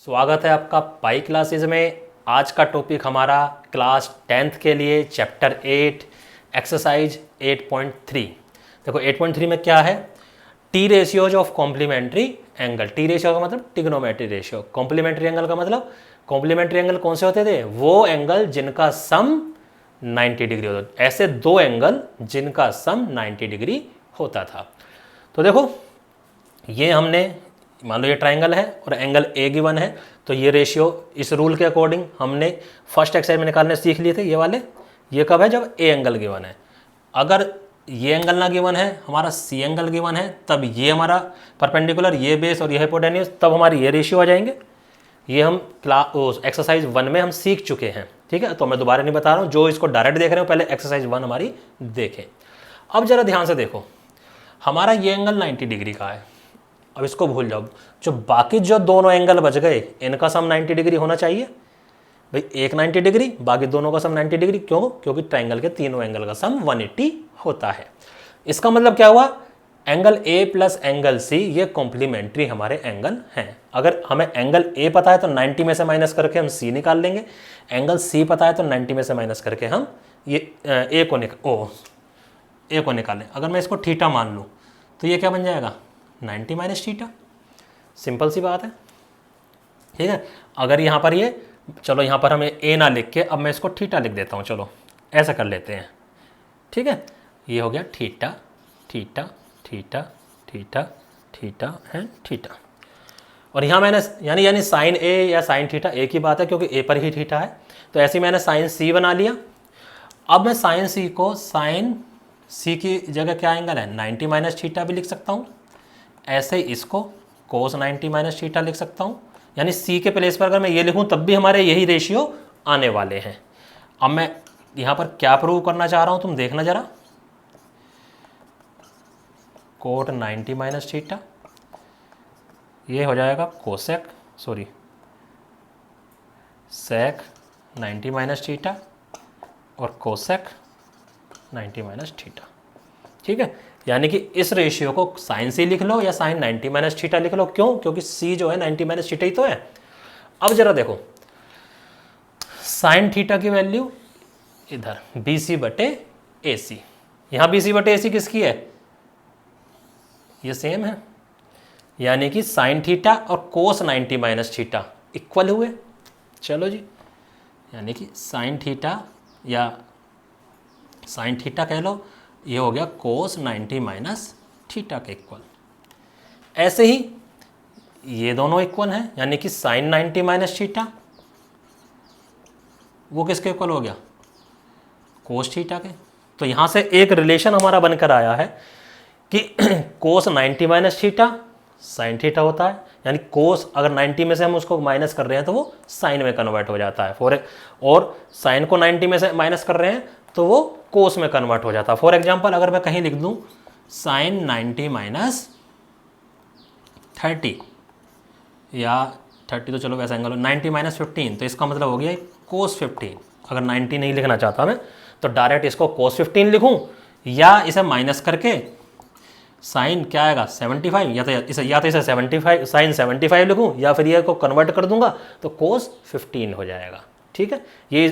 स्वागत है आपका पाई क्लासेस में। आज का टॉपिक हमारा क्लास 10th के लिए चैप्टर 8 एक्सरसाइज 8.3। देखो 8.3 में क्या है, T ratios of complementary angle. T ratio का मतलब ट्रिग्नोमेट्री रेशियो, कॉम्प्लीमेंट्री एंगल का मतलब कॉम्प्लीमेंट्री एंगल कौन से होते थे, वो एंगल जिनका सम 90 डिग्री होता। ऐसे दो एंगल जिनका सम 90 डिग्री होता था। तो देखो ये हमने मान लो ये ट्राइंगल है और एंगल ए गिवन है, तो ये रेशियो इस रूल के अकॉर्डिंग हमने फर्स्ट एक्सरसाइज में निकालने सीख लिए थे। ये वाले ये कब है, जब ए एंगल गिवन है। अगर ये एंगल ना गिवन है, हमारा सी एंगल गिवन है, तब ये हमारा परपेंडिकुलर, ये बेस और ये हाइपोटेन्यूज, तब हमारी ये रेशियो आ जाएंगे। ये हम एक्सरसाइज 1 में हम सीख चुके हैं, ठीक है। तो मैं दोबारा नहीं बता रहा हूँ, जो इसको डायरेक्ट देख रहे हो पहले एक्सरसाइज 1 हमारी देखें। अब जरा ध्यान से देखो, हमारा ये एंगल 90 डिग्री का है। अब इसको भूल जाओ, जो बाकी जो दोनों एंगल बच गए इनका सम 90 डिग्री होना चाहिए भाई। एक 90 डिग्री, बाकी दोनों का सम 90 डिग्री। क्यों? क्योंकि ट्राइंगल के तीनों एंगल का सम 180 होता है। इसका मतलब क्या हुआ, angle A plus angle C ये कॉम्प्लीमेंट्री हमारे एंगल हैं। अगर हमें एंगल ए पता है तो 90 में से माइनस करके हम सी निकाल लेंगे। एंगल सी पता है तो 90 में से माइनस करके हम ये ए को निकालें। अगर मैं इसको थीटा मान लूँ तो ये क्या बन जाएगा, 90 माइनस थीटा। सिंपल सी बात है, ठीक है। अगर यहाँ पर ये, चलो यहाँ पर हमें ए ना लिख के अब मैं इसको थीटा लिख देता हूँ। चलो ऐसा कर लेते हैं, ठीक है। ये हो गया theta theta theta theta theta and theta. और यहाँ मैंने यानी साइन ए या साइन थीटा एक ही बात है, क्योंकि ए पर ही थीटा है। तो ऐसे ही मैंने साइन सी बना लिया। अब मैं साइन सी को, साइन सी की जगह क्या एंगल है, 90 माइनस थीटा भी लिख सकता हूँ। ऐसे ही इसको कोस 90 माइनस थीटा लिख सकता हूँ। यानी सी के प्लेस पर अगर मैं ये लिखूँ तब भी हमारे यही रेशियो आने वाले हैं। अब मैं यहाँ पर क्या प्रूव करना चाह रहा हूँ, तुम देखना जरा। कोट 90 माइनस थीटा ये हो जाएगा कोसेक, सेक 90 माइनस थीटा और कोसेक 90 माइनस थीटा, ठीक है। यानी कि इस रेशियो को साइन सी लिख लो या साइन 90 माइनस थीटा लिख लो। क्यों? क्योंकि सी जो है 90 माइनस थीटा ही तो है। अब जरा देखो, साइन थीटा की वैल्यू इधर BC बटे AC, यहाँ BC बटे AC किसकी है, ये सेम है। यानी कि साइन थीटा और कोस 90 माइनस थीटा इक्वल हुए। चलो जी, यानी कि साइन थीटा या साइन थीटा कह लो, ये हो गया कोस 90 माइनस थीटा के इक्वल। ऐसे ही ये दोनों इक्वल हैं, यानी कि साइन 90 माइनस थीटा वो किसके इक्वल हो गया, कोस थीटा के। तो यहाँ से एक रिलेशन हमारा बनकर आया है कि कोस 90 माइनस थीटा साइन थीटा होता है। यानी कोस अगर 90 में से हम उसको माइनस कर रहे हैं तो वो साइन में कन्वर्ट हो जाता है। और साइन को 90 में से माइनस कर रहे हैं तो वो कोस में कन्वर्ट हो जाता है। फॉर एग्जाम्पल अगर मैं कहीं लिख दूं साइन 90 माइनस 30 या 30 तो चलो वैसा एंगल, 90 माइनस 15, तो इसका मतलब हो गया कोस 15। अगर 90 नहीं लिखना चाहता मैं तो डायरेक्ट इसको कोस 15 लिखूं, या इसे माइनस करके साइन क्या आएगा 75, या तो इसे 75 साइन 75 लिखूं, या फिर ये को कन्वर्ट कर दूंगा तो कोस 15 हो जाएगा, ठीक है। ये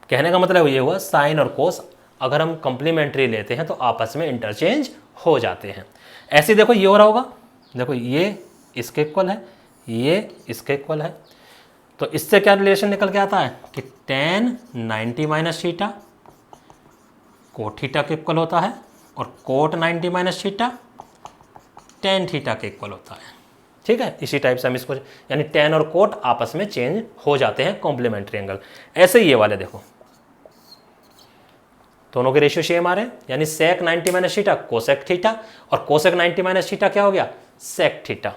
कहने का मतलब ये हुआ, साइन और कोस अगर हम कॉम्प्लीमेंट्री लेते हैं तो आपस में इंटरचेंज हो जाते हैं। ऐसे देखो ये हो रहा होगा, देखो ये इसके इक्वल है, ये इसके इक्वल है। तो इससे क्या रिलेशन निकल के आता है कि tan 90 minus theta cot theta के इक्वल होता है, और cot 90 minus theta tan theta के इक्वल होता है, ठीक है। इसी टाइप से हम इसको, यानी tan और कोट आपस में चेंज हो जाते हैं कॉम्प्लीमेंट्री एंगल। ऐसे ही ये वाले देखो, दोनों के रेशियो सेम आ रहे हैं। यानी सेक 90 माइनस थीटा कोसेक थीटा, और कोसेक 90 माइनस थीटा क्या हो गया, सेक थीटा।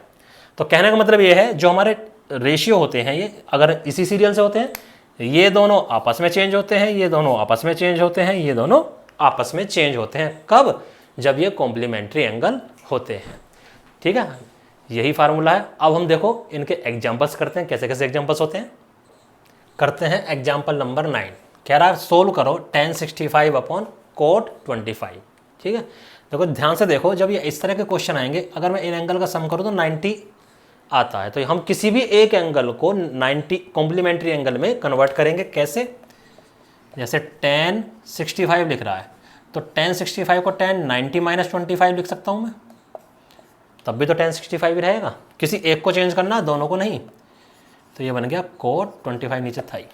तो कहने का मतलब ये है, जो हमारे रेशियो होते हैं ये अगर इसी सीरियल से होते हैं, ये दोनों आपस में चेंज होते हैं, ये दोनों आपस में चेंज होते हैं, ये दोनों आपस में चेंज होते हैं। कब? जब ये कॉम्प्लीमेंट्री एंगल होते हैं, ठीक है। यही फार्मूला है। अब हम देखो इनके एग्जाम्पल्स करते हैं, कैसे कैसे एग्जाम्पल्स होते हैं। करते हैं एग्जाम्पल नंबर 9। कह रहा है सोल्व करो tan 65 अपॉन कोट 25, ठीक है। देखो ध्यान से देखो, जब ये इस तरह के क्वेश्चन आएंगे, अगर मैं इन एंगल का सम करूँ तो 90 आता है। तो हम किसी भी एक एंगल को 90 कॉम्प्लीमेंट्री एंगल में कन्वर्ट करेंगे। कैसे? जैसे tan 65 लिख रहा है तो tan 65 को tan 90 - 25 लिख सकता हूँ मैं, तब भी तो tan 65 ही रहेगा। किसी एक को चेंज करना, दोनों को नहीं। तो ये बन गया cot 25 नीचे था ही।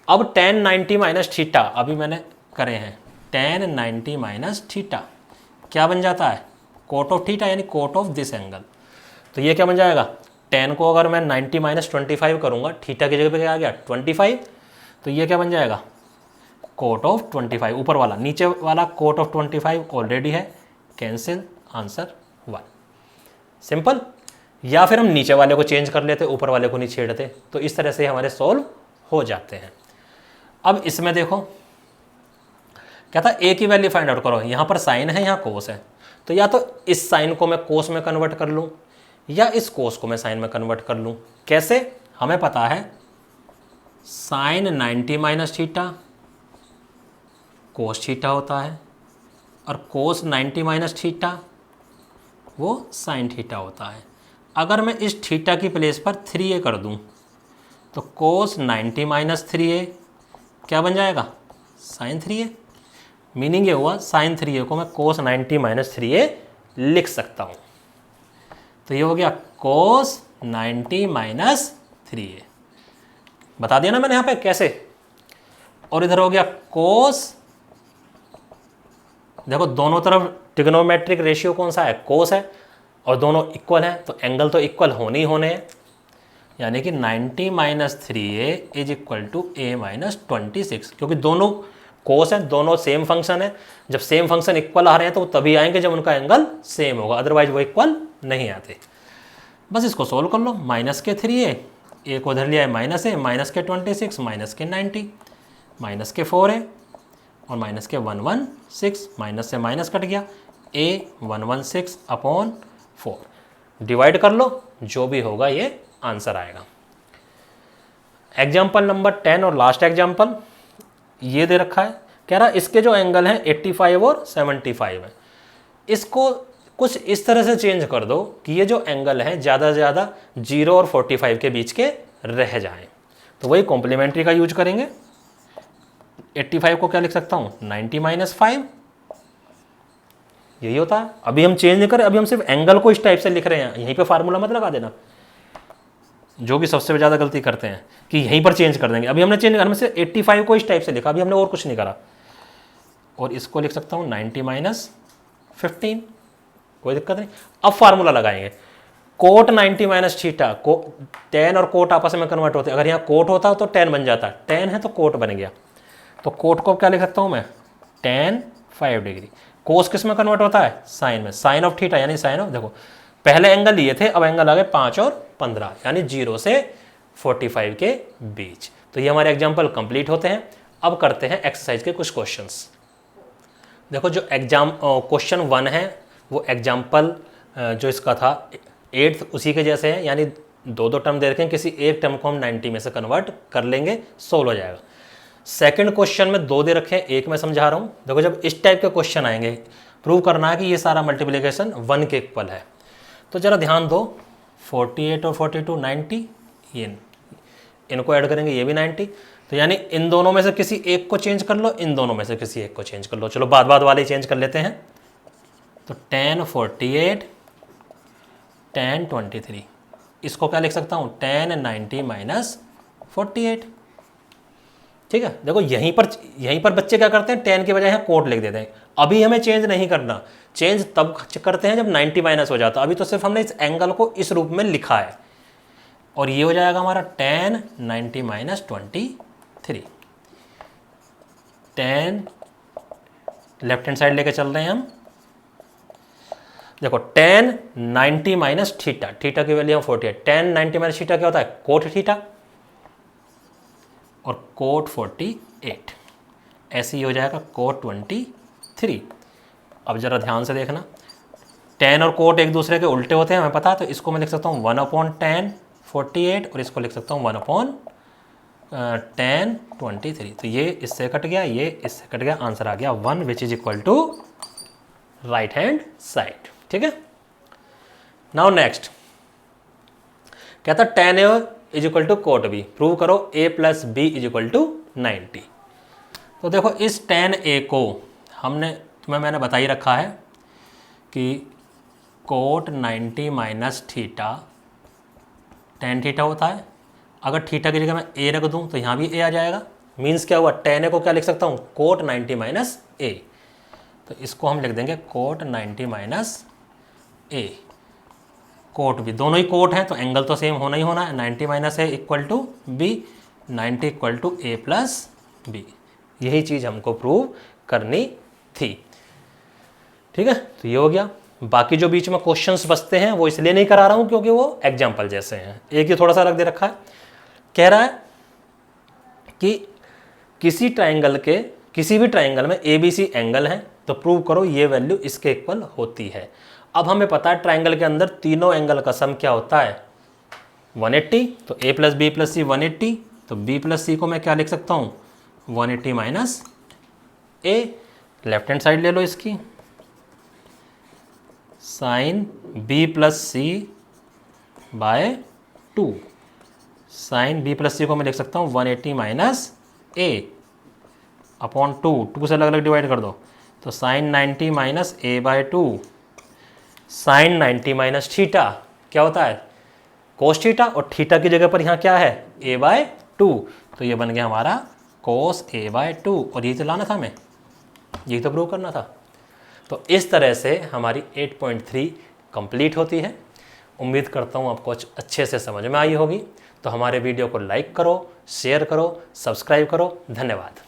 अब tan 90 - थीटा अभी मैंने करे हैं, tan 90 - थीटा क्या बन जाता है? cot ऑफ थीटा यानी cot ऑफ दिस एंगल। तो ये क्या बन जाएगा? tan को अगर मैं 90 - 25 करूँगा, थीटा की जगह पे क्या आ गया? 25। तो ये क्या बन जाएगा? cot of 25। ऊपर वाला, नीचे वाला cot ऑफ 25 ऑलरेडी है, कैंसिल, आंसर 1। सिंपल। या फिर हम नीचे वाले को चेंज कर लेते, ऊपर वाले को नहीं छेड़ते। तो इस तरह से हमारे सॉल्व हो जाते हैं। अब इसमें देखो क्या था, ए की वैल्यू फाइंड आउट करो। यहाँ पर साइन है, यहाँ कोस है। तो या तो इस साइन को मैं कोस में कन्वर्ट कर लूँ या इस कोस को मैं साइन में कन्वर्ट कर लूँ। कैसे? हमें पता है साइन 90 - थीटा कोस थीटा होता है और कोस 90 - थीटा वो साइन थीटा होता है। अगर मैं इस थीटा की प्लेस पर 3a कर दूं तो कोस 90 - 3a क्या बन जाएगा? Sign 3a। मीनिंग ये हुआ साइन 3a को मैं कोस 90 - 3a लिख सकता हूँ। तो ये हो गया कोस 90 - 3a। बता दिया ना मैंने यहाँ पे कैसे। और इधर हो गया कोस, देखो दोनों तरफ ट्रिग्नोमेट्रिक रेशियो कौन सा है? कोस है, और दोनों इक्वल हैं तो एंगल तो इक्वल होने ही होने हैं। यानी कि 90 - 3a is equal to a - 26, क्योंकि दोनों कोस हैं, दोनों सेम फंक्शन है। जब सेम फंक्शन इक्वल आ रहे हैं तो वो तभी आएंगे जब उनका एंगल सेम होगा, अदरवाइज वो इक्वल नहीं आते। बस इसको सोल्व कर लो। माइनस के 3a, a को उधर लिया है -a, माइनस के 26 माइनस के 90 माइनस के 4a और माइनस के 116, माइनस से माइनस कट गया, a 116 अपॉन 4। डिवाइड कर लो, जो भी होगा ये आंसर आएगा। एग्जाम्पल नंबर 10 और लास्ट एग्जाम्पल ये दे रखा है। कह रहा इसके जो एंगल हैं 85 और 75 है, इसको कुछ इस तरह से चेंज कर दो कि ये जो एंगल हैं ज़्यादा से ज़्यादा 0 और 45 के बीच के रह जाएं। तो वही कॉम्प्लीमेंट्री का यूज करेंगे। 85 को क्या लिख सकता हूँ? 90 - 5। यही होता है। अभी हम चेंज नहीं करें, अभी हम सिर्फ एंगल को इस टाइप से लिख रहे हैं। यहीं पे फार्मूला मत लगा देना, जो कि सबसे ज़्यादा गलती करते हैं कि यहीं पर चेंज कर देंगे। अभी हमने चेंज, हमने सिर्फ 85 को इस टाइप से लिखा, अभी हमने और कुछ नहीं करा। और इसको लिख सकता हूँ 90 - 15, कोई दिक्कत नहीं। अब फार्मूला लगाएंगे। कोट 90 - थीटा को tan और कोट आपस में कन्वर्ट होते हैं। अगर यहाँ कोट होता तो tan बन जाता, tan है तो कोट बन गया। तो कोट को क्या लिख सकता हूँ मैं? tan 5 degree. कोस किस में कन्वर्ट होता है? साइन में। साइन ऑफ थीटा यानी साइन ऑफ, देखो पहले एंगल ये थे, अब एंगल आ गए 5 और 15 यानी 0 से 45 के बीच। तो ये हमारे एग्जाम्पल कंप्लीट होते हैं। अब करते हैं एक्सरसाइज के कुछ क्वेश्चंस। देखो जो क्वेश्चन 1 है वो एग्जाम्पल जो इसका था 8th उसी के जैसे हैं, यानी दो टर्म दे रखे हैं, किसी एक टर्म को हम 90 में से कन्वर्ट कर लेंगे, सोल्व हो जाएगा। सेकंड क्वेश्चन में 2 दे रखे हैं, एक मैं समझा रहा हूँ। देखो जब इस टाइप के क्वेश्चन आएंगे, प्रूव करना है कि ये सारा मल्टीप्लिकेशन 1 के इक्वल है। तो ज़रा ध्यान दो, 48 और 42 90, ये इनको ऐड करेंगे, ये भी 90। तो यानी इन दोनों में से किसी एक को चेंज कर लो, इन दोनों में से किसी एक को चेंज कर लो। चलो बाद वाले चेंज कर लेते हैं। तो tan 48 tan 23, इसको क्या लिख सकता हूँ? tan 90 - 48। ठीक है। देखो यहीं पर बच्चे क्या करते हैं, tan के बजाय यहाँ कोट लिख देते हैं। अभी हमें चेंज नहीं करना, चेंज तब करते हैं जब 90 माइनस हो जाता। अभी तो सिर्फ हमने इस एंगल को इस रूप में लिखा है, और ये हो जाएगा हमारा tan 90 - 23। tan left hand side लेके चल रहे हैं हम। देखो tan 90 - थीटा, थीटा की वैल्यू 48, tan 90 - थीटा क्या होता है? कोट थीटा, और कोट 48 ऐसे ही हो जाएगा कोट 23। अब जरा ध्यान से देखना, tan और कोट एक दूसरे के उल्टे होते हैं, हमें पता है। तो इसको मैं लिख सकता हूँ 1/tan 48 और इसको लिख सकता हूँ 1/tan 23। तो ये इससे कट गया, ये इससे कट गया, आंसर आ गया 1 which is equal to right hand side. ठीक है। नाउ नेक्स्ट, कहता tan A is equal to cot B, prove करो A plus B is equal to 90। तो देखो इस tan A को मैंने बता ही रखा है कि cot 90 minus theta tan theta होता है। अगर थीटा की जगह मैं A रख दूं तो यहाँ भी A आ जाएगा। मीन्स क्या हुआ, tan A को क्या लिख सकता हूँ, cot 90 माइनस A। तो इसको हम लिख देंगे cot 90 माइनस A। कोट भी, दोनों ही कोट हैं तो एंगल तो सेम होना ही होना है। 90 minus A equal to B, 90 equal to A plus B. यही चीज़ हमको प्रूव करनी थी। ठीक है, तो ये हो गया। बाकी जो बीच में क्वेश्चंस बचते हैं वो इसलिए नहीं करा रहा हूँ क्योंकि वो एग्जाम्पल जैसे हैं। एक ही थोड़ा सा अलग दे रखा है। कह रहा है कि किसी भी ट्राइंगल में ए बी सी एंगल है तो प्रूव करो ये वैल्यू इसके इक्वल होती है। अब हमें पता है ट्राइंगल के अंदर तीनों एंगल का सम क्या होता है, 180। तो a प्लस बी प्लस सी 180, तो b प्लस सी को मैं क्या लिख सकता हूँ, 180 minus a। Left hand side ले लो इसकी, साइन b प्लस सी बाय 2। साइन b प्लस सी को मैं लिख सकता हूँ 180 माइनस a अपॉन 2 से अलग अलग डिवाइड कर दो, तो sine 90 minus a by 2। Sine 90 minus theta क्या होता है, कोस थीटा, और थीटा की जगह पर यहाँ क्या है, a बाय 2। तो ये बन गया हमारा कोस a बाय 2। और यही तो लाना था हमें, यही तो प्रूव करना था। तो इस तरह से हमारी 8.3 कंप्लीट होती है। उम्मीद करता हूँ आपको अच्छे से समझ में आई होगी। तो हमारे वीडियो को लाइक करो, शेयर करो, सब्सक्राइब करो। धन्यवाद।